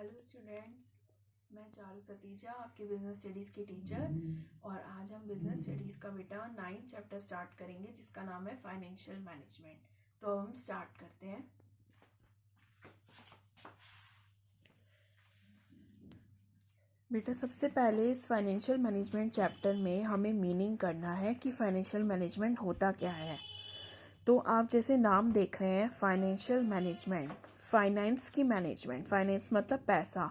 Hello students, मैं चारू सतीजा आपके business studies की टीचर। और आज हम बिजनेस स्टडीज़ का बेटा 9 चैप्टर स्टार्ट करेंगे जिसका नाम है फाइनेंशियल मैनेजमेंट। तो हम स्टार्ट करते हैं। बेटा सबसे पहले इस फाइनेंशियल मैनेजमेंट चैप्टर में हमें मीनिंग करना है कि फाइनेंशियल मैनेजमेंट होता क्या है। तो आप जैसे नाम देख रहे हैं फाइनेंशियल मैनेजमेंट, फाइनेंस की मैनेजमेंट। फाइनेंस मतलब पैसा।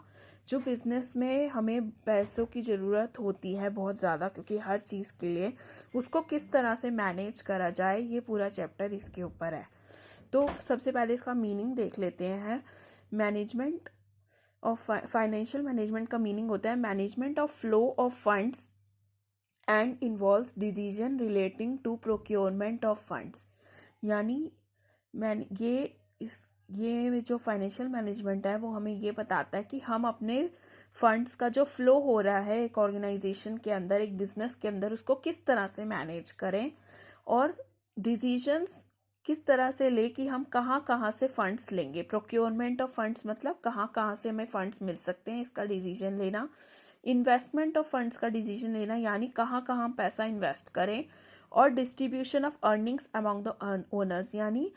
जो बिज़नेस में हमें पैसों की ज़रूरत होती है बहुत ज़्यादा, क्योंकि हर चीज़ के लिए उसको किस तरह से मैनेज करा जाए, ये पूरा चैप्टर इसके ऊपर है। तो सबसे पहले इसका मीनिंग देख लेते हैं। मैनेजमेंट ऑफ फाइनेंशियल मैनेजमेंट का मीनिंग होता है management of flow of funds and involves decision relating to procurement of funds. यानी ये जो फाइनेंशियल मैनेजमेंट है वो हमें ये बताता है कि हम अपने फंड्स का जो फ्लो हो रहा है एक ऑर्गेनाइजेशन के अंदर, एक बिजनेस के अंदर, उसको किस तरह से मैनेज करें और डिसीजंस किस तरह से ले कि हम कहाँ कहाँ से फंड्स लेंगे। प्रोक्योरमेंट ऑफ फंड्स मतलब कहाँ कहाँ से हमें फंड्स मिल सकते हैं, इसका डिसीजन लेना। इन्वेस्टमेंट ऑफ फंड्स का डिसीजन लेना, यानी कहाँ कहाँ हम पैसा इन्वेस्ट करें। और distribution of earnings among the owners, यानी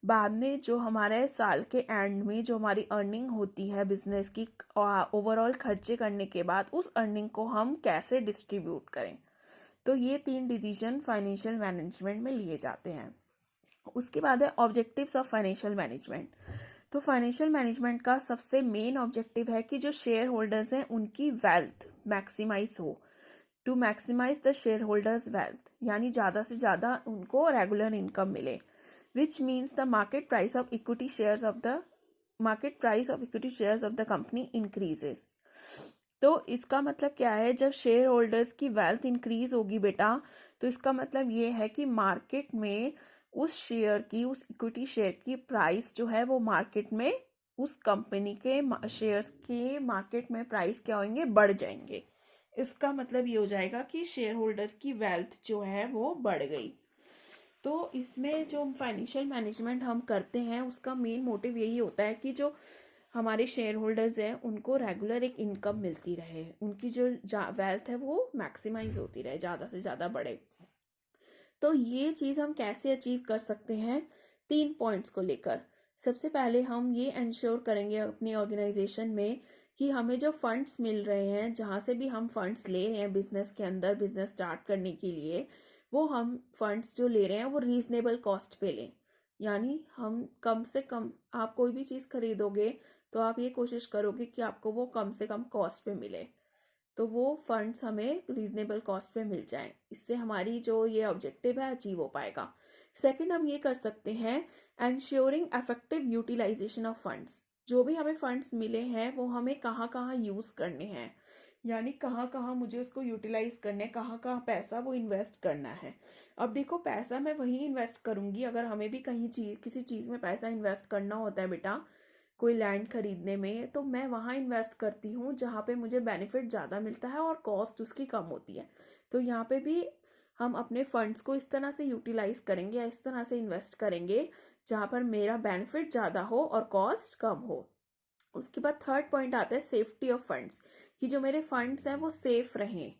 बाद में जो हमारे साल के एंड में जो हमारी अर्निंग होती है बिजनेस की, ओवरऑल खर्चे करने के बाद उस अर्निंग को हम कैसे डिस्ट्रीब्यूट करें। तो ये 3 डिसीजन फाइनेंशियल मैनेजमेंट में लिए जाते हैं। उसके बाद है ऑब्जेक्टिव्स ऑफ फाइनेंशियल मैनेजमेंट। तो फाइनेंशियल मैनेजमेंट का सबसे मेन ऑब्जेक्टिव है कि जो शेयर होल्डर्स हैं उनकी वेल्थ मैक्सिमाइज हो। To maximise the shareholders wealth, यानी ज़्यादा से ज़्यादा उनको रेगुलर इनकम मिले, which means the market price of equity shares of the company increases. तो इसका मतलब क्या है, जब शेयर होल्डर्स की वेल्थ इंक्रीज होगी बेटा, तो इसका मतलब ये है कि मार्केट में उस इक्विटी शेयर की प्राइस जो है वो मार्केट में, उस कंपनी के शेयर्स के मार्केट में प्राइस क्या होंगे, बढ़ जाएंगे। इसका मतलब ये हो जाएगा कि शेयर होल्डर्स की वेल्थ जो है वो बढ़ गई। तो इसमें जो फाइनेंशियल मैनेजमेंट हम करते हैं उसका मेन मोटिव यही होता है कि जो हमारे शेयर होल्डर्स हैं उनको रेगुलर एक इनकम मिलती रहे, उनकी जो वेल्थ है वो मैक्सिमाइज होती रहे, ज़्यादा से ज़्यादा बढ़े। तो ये चीज़ हम कैसे अचीव कर सकते हैं, 3 पॉइंट्स को लेकर। सबसे पहले हम ये इंश्योर करेंगे अपनी ऑर्गेनाइजेशन में कि हमें जो फंड्स मिल रहे हैं, जहाँ से भी हम फंड्स ले रहे हैं बिजनेस के अंदर, बिजनेस स्टार्ट करने के लिए, वो हम फंड्स जो ले रहे हैं वो रीजनेबल कॉस्ट पे लें। यानी हम कम से कम, आप कोई भी चीज़ खरीदोगे तो आप ये कोशिश करोगे कि आपको वो कम से कम कॉस्ट पे मिले, तो वो फंड्स हमें रीजनेबल कॉस्ट पे मिल जाएं। इससे हमारी जो ये ऑब्जेक्टिव है अचीव हो पाएगा। सेकंड, हम ये कर सकते हैं ensuring effective utilisation of funds. जो भी हमें फंड्स मिले हैं वो हमें कहाँ कहाँ यूज़ करने हैं, यानी कहाँ कहाँ मुझे उसको यूटिलाइज करना है, कहाँ कहाँ पैसा वो इन्वेस्ट करना है। अब देखो, पैसा मैं वहीं इन्वेस्ट करूंगी, अगर हमें भी किसी चीज़ में पैसा इन्वेस्ट करना होता है बेटा, कोई लैंड खरीदने में, तो मैं वहाँ इन्वेस्ट करती हूँ जहाँ पे मुझे बेनिफिट ज़्यादा मिलता है और कॉस्ट उसकी कम होती है। तो यहाँ पे भी हम अपने फंड्स को इस तरह से यूटिलाइज करेंगे या इस तरह से इन्वेस्ट करेंगे जहाँ पर मेरा बेनिफिट ज़्यादा हो और कॉस्ट कम हो। उसके बाद थर्ड पॉइंट आता है सेफ्टी ऑफ फंड्स, कि जो मेरे फंड्स हैं वो सेफ रहें।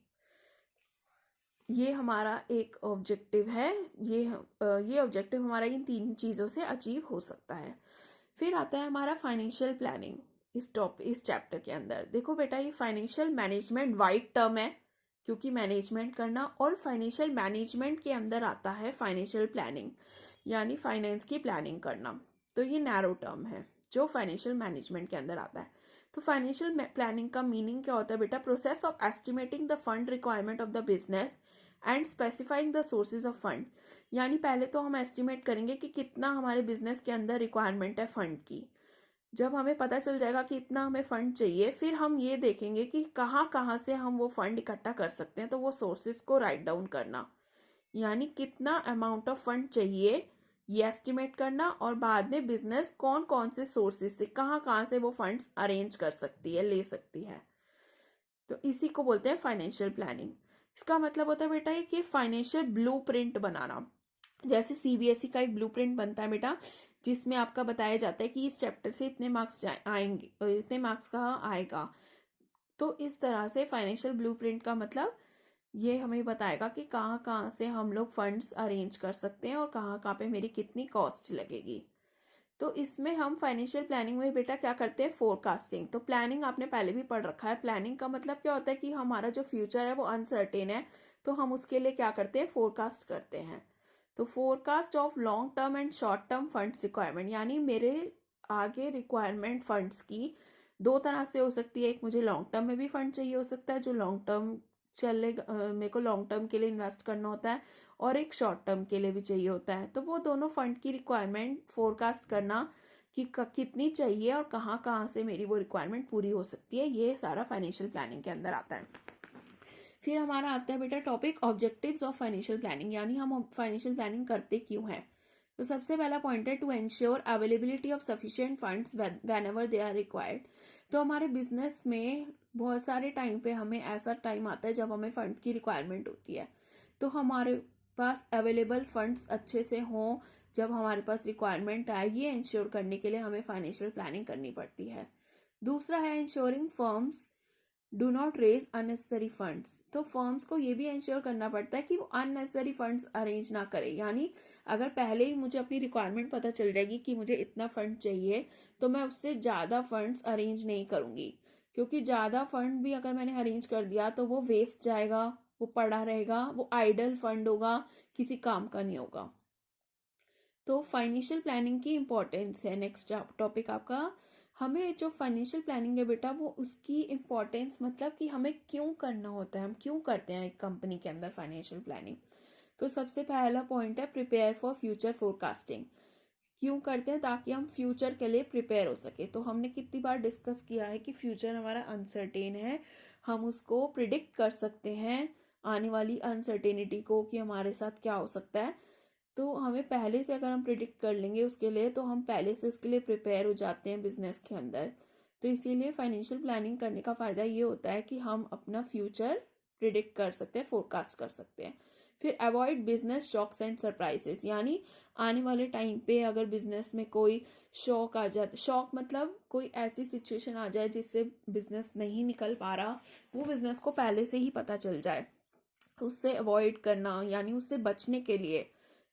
ये हमारा एक ऑब्जेक्टिव है। ये ऑब्जेक्टिव हमारा इन 3 चीज़ों से अचीव हो सकता है। फिर आता है हमारा फाइनेंशियल प्लानिंग। इस चैप्टर के अंदर देखो बेटा, ये फाइनेंशियल मैनेजमेंट वाइड टर्म है क्योंकि मैनेजमेंट करना, और फाइनेंशियल मैनेजमेंट के अंदर आता है फाइनेंशियल प्लानिंग, यानी फाइनेंस की प्लानिंग करना। तो ये नैरो टर्म है जो फाइनेंशियल मैनेजमेंट के अंदर आता है। तो फाइनेंशियल प्लानिंग का मीनिंग क्या होता है बेटा, process of estimating the fund requirement of the business and specifying the sources of fund. यानी पहले तो हम एस्टिमेट करेंगे कि कितना हमारे बिजनेस के अंदर रिक्वायरमेंट है फंड की। जब हमें पता चल जाएगा कि इतना हमें फंड चाहिए, फिर हम ये देखेंगे कि कहाँ कहाँ से हम वो फंड इकट्ठा कर सकते हैं, तो वो सोर्सेज को राइट डाउन करना, यानी कितना अमाउंट ऑफ फंड चाहिए ये एस्टिमेट करना, और बाद में बिजनेस कौन कौन से सोर्सेज से कहाँ कहाँ से वो फंड्स अरेंज कर सकती है, ले सकती है। तो इसी को बोलते हैं फाइनेंशियल प्लानिंग। इसका मतलब होता है बेटा कि फाइनेंशियल ब्लूप्रिंट बनाना। जैसे सीबीएसई का एक ब्लूप्रिंट बनता है बेटा, जिसमें आपका बताया जाता है कि इस चैप्टर से इतने मार्क्स आएंगे और इतने मार्क्स का आएगा। तो इस तरह से फाइनेंशियल ब्लूप्रिंट का मतलब ये हमें बताएगा कि कहाँ कहाँ से हम लोग फंड्स अरेंज कर सकते हैं और कहाँ कहाँ पे मेरी कितनी कॉस्ट लगेगी। तो इसमें हम फाइनेंशियल प्लानिंग में बेटा क्या करते हैं, फोरकास्टिंग। तो प्लानिंग आपने पहले भी पढ़ रखा है। प्लानिंग का मतलब क्या होता है कि हमारा जो फ्यूचर है वो अनसर्टेन है, तो हम उसके लिए क्या करते हैं, फोरकास्ट करते हैं। तो forecast of long term and short term funds requirement, यानी मेरे आगे रिक्वायरमेंट फंड्स की दो तरह से हो सकती है। एक मुझे लॉन्ग टर्म में भी फंड चाहिए हो सकता है, जो लॉन्ग टर्म चलेगा, मेरे को लॉन्ग टर्म के लिए इन्वेस्ट करना होता है, और एक शॉर्ट टर्म के लिए भी चाहिए होता है। तो वो दोनों फंड की रिक्वायरमेंट फोरकास्ट करना कि कितनी चाहिए और कहाँ कहाँ से मेरी वो रिक्वायरमेंट पूरी हो सकती है, ये सारा फाइनेंशियल प्लानिंग के अंदर आता है। फिर हमारा आता है बेटा topic objectives of financial planning, यानी हम फाइनेंशियल प्लानिंग करते क्यों हैं। तो सबसे पहला पॉइंट है to ensure availability of sufficient funds whenever they are required. तो हमारे बिजनेस में बहुत सारे टाइम पे हमें ऐसा टाइम आता है जब हमें फंड की रिक्वायरमेंट होती है, तो हमारे पास अवेलेबल फंड्स अच्छे से हों जब हमारे पास रिक्वायरमेंट आए, ये इंश्योर करने के लिए हमें फाइनेंशियल प्लानिंग करनी पड़ती है। दूसरा है ensuring firms do not raise unnecessary funds. तो फर्म्स को ये भी इंश्योर करना पड़ता है कि वो अननेसेसरी फंड्स अरेंज ना करे, यानी अगर पहले ही मुझे अपनी रिक्वायरमेंट पता चल जाएगी कि मुझे इतना फंड चाहिए, तो मैं उससे ज़्यादा फंड्स अरेंज नहीं करूँगी, क्योंकि ज़्यादा फंड भी अगर मैंने अरेंज कर दिया तो वो वेस्ट जाएगा, वो पड़ा रहेगा, वो आइडल फंड होगा, किसी काम का नहीं होगा। तो फाइनेंशियल प्लानिंग की इम्पोर्टेंस है नेक्स्ट टॉपिक आपका। हमें जो फाइनेंशियल प्लानिंग है बेटा, वो उसकी इम्पोर्टेंस मतलब कि हमें क्यों करना होता है, हम क्यों करते हैं एक कंपनी के अंदर फाइनेंशियल प्लानिंग। तो सबसे पहला पॉइंट है प्रिपेयर फॉर फ्यूचर फोरकास्टिंग। क्यों करते हैं, ताकि हम फ्यूचर के लिए प्रिपेयर हो सके। तो हमने कितनी बार डिस्कस किया है कि फ्यूचर हमारा अनसर्टेन है, हम उसको प्रिडिक्ट कर सकते हैं आने वाली अनसर्टेनिटी को कि हमारे साथ क्या हो सकता है। तो हमें पहले से अगर हम प्रिडिक्ट कर लेंगे उसके लिए, तो हम पहले से उसके लिए प्रिपेयर हो जाते हैं बिजनेस के अंदर। तो इसीलिए फाइनेंशियल प्लानिंग करने का फ़ायदा ये होता है कि हम अपना फ्यूचर प्रिडिक्ट कर सकते हैं, फोरकास्ट कर सकते हैं। फिर avoid business shocks and surprises, यानी आने वाले टाइम पे अगर बिजनेस में कोई शॉक आ जाए, शॉक मतलब कोई ऐसी सिचुएशन आ जाए जिससे बिजनेस नहीं निकल पा रहा, वो बिजनेस को पहले से ही पता चल जाए, उससे अवॉइड करना, यानी उससे बचने के लिए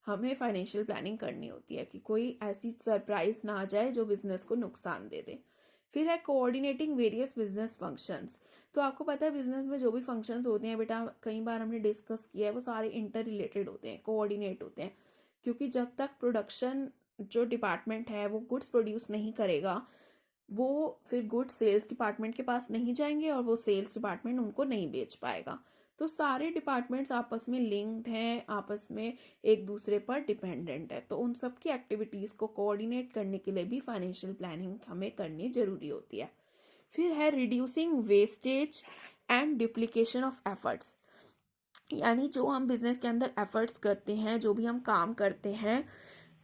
हमें फाइनेंशियल प्लानिंग करनी होती है कि कोई ऐसी सरप्राइज ना आ जाए जो बिजनेस को नुकसान दे दे। फिर है कोऑर्डिनेटिंग वेरियस बिजनेस फंक्शंस। तो आपको पता है बिजनेस में जो भी फंक्शंस होते हैं बेटा, कई बार हमने डिस्कस किया है, वो सारे इंटर रिलेटेड होते हैं, कोऑर्डिनेट होते हैं। क्योंकि जब तक प्रोडक्शन जो डिपार्टमेंट है वो गुड्स प्रोड्यूस नहीं करेगा, वो फिर गुड्स सेल्स डिपार्टमेंट के पास नहीं जाएंगे और वो सेल्स डिपार्टमेंट उनको नहीं बेच पाएगा। तो सारे डिपार्टमेंट्स आपस में लिंक्ड हैं, आपस में एक दूसरे पर डिपेंडेंट है। तो उन सब की एक्टिविटीज़ को कोऑर्डिनेट करने के लिए भी फाइनेंशियल प्लानिंग हमें करनी जरूरी होती है। फिर है reducing wastage and duplication of efforts, यानी जो हम बिजनेस के अंदर एफर्ट्स करते हैं, जो भी हम काम करते हैं,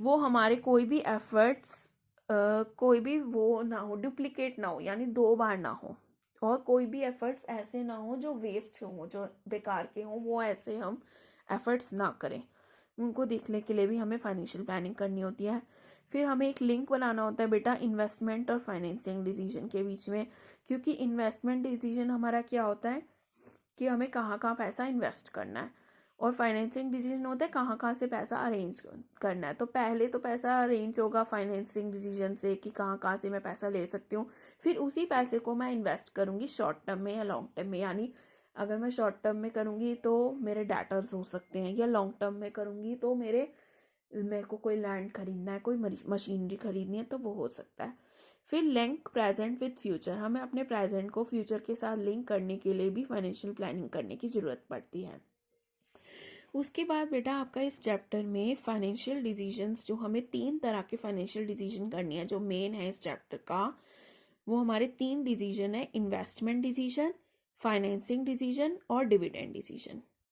वो हमारे कोई भी एफर्ट्स कोई भी वो ना हो, डुप्लीकेट ना हो, यानी दो बार ना हो, और कोई भी एफर्ट्स ऐसे ना हो जो वेस्ट हो, जो बेकार के हों, वो ऐसे हम एफर्ट्स ना करें। उनको देखने के लिए भी हमें फाइनेंशियल प्लानिंग करनी होती है। फिर हमें एक लिंक बनाना होता है बेटा इन्वेस्टमेंट और फाइनेंसिंग डिसीजन के बीच में, क्योंकि इन्वेस्टमेंट डिसीजन हमारा क्या होता है कि हमें कहाँ कहाँ पैसा इन्वेस्ट करना है, और फाइनेंसिंग डिसीजन होता है कहाँ कहाँ से पैसा अरेंज करना है। तो पहले तो पैसा अरेंज होगा फाइनेंसिंग डिसीजन से कि कहाँ कहाँ से मैं पैसा ले सकती हूँ, फिर उसी पैसे को मैं इन्वेस्ट करूँगी शॉर्ट टर्म में या लॉन्ग टर्म में। यानी अगर मैं शॉर्ट टर्म में करूँगी तो मेरे डेटर्स हो सकते हैं, या लॉन्ग टर्म में करूँगी तो मेरे को कोई लैंड खरीदना है, कोई मशीनरी खरीदनी है, तो वो हो सकता है। फिर लिंक प्रेजेंट विद फ्यूचर, हमें अपने प्रेजेंट को फ्यूचर के साथ लिंक करने के लिए भी फाइनेंशियल प्लानिंग करने की ज़रूरत पड़ती है। उसके बाद बेटा आपका इस चैप्टर में फाइनेंशियल डिसीजंस, जो हमें 3 तरह के फाइनेंशियल डिसीजन करनी है, जो मेन है इस चैप्टर का, वो हमारे 3 डिसीजन है, इन्वेस्टमेंट डिसीजन, फाइनेंसिंग डिसीजन और डिविडेंड डिसीजन।